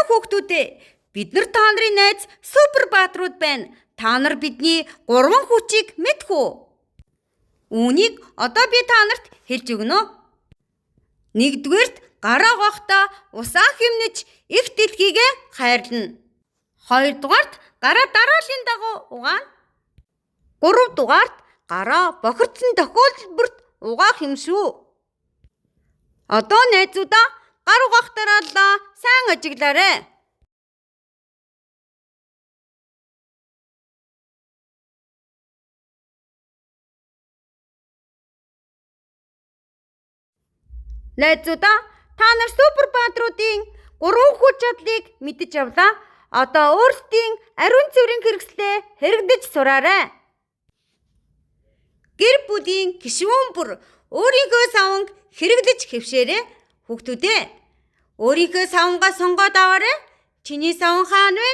хүүхдүүдээ, бид нар та нарын найз супер бааtruуд байна. Та нар бидний 3 хүчийг мэдэх үү? Үүнийг одоо би та нарт хэлж өгнө. 1-дүгээрт гараа угаахдаа усаа хэмнэж их дэлхийгээ хайрлана. 2-дугаарт гараа дарааллын дагуу угаана. 3-дугаарт гараа бохирдсон тохиолдолд угаах юм шүү. Одоо найзуудаа гар угаах дарааллаа сайн ажиглаарай. Найзуудаа, та нар супер бааtruудын 3 хүч чадлыг мэдэж авлаа. Одоо өөрсдийн ариун цэврийн хэрэгслээ хэрэгдэж сураарай. Гэр бүлийн гишүүн бүр өөрийнхөө саванг хэрэглэж хэвшээрэй. Хүүхдүүдээ, өөрийнхөө савангаа сонгоод аваарай. Чиний саван хаана вэ?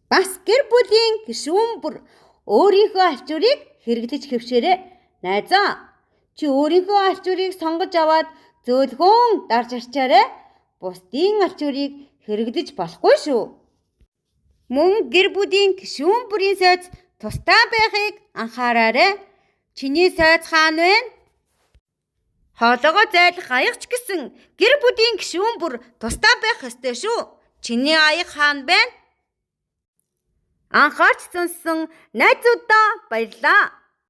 Бас гэр бүлийн гишүүн бүр өөрийнхөө алчуурыг хэрэглэж хэвшээрэй. Найзаа, чи өөрийнхөө алчуурыг сонгож аваад зөөлхөн дарж арчаарай. Бусдын алчуурыг хэрэглэж болохгүй шүү. Мөн гэр бүлийн гишүүн бүрийн сайд тустай байхыг анхаараарай. Чиний сайд хаана вэ? Хоолойгоо зайлах аягч гэсэн гэр бүлийн гишүүн бүр тустай байх ёстой шүү. Чиний аяг хаана байна? Анхаарч сонссон найзуудаа баярлалаа.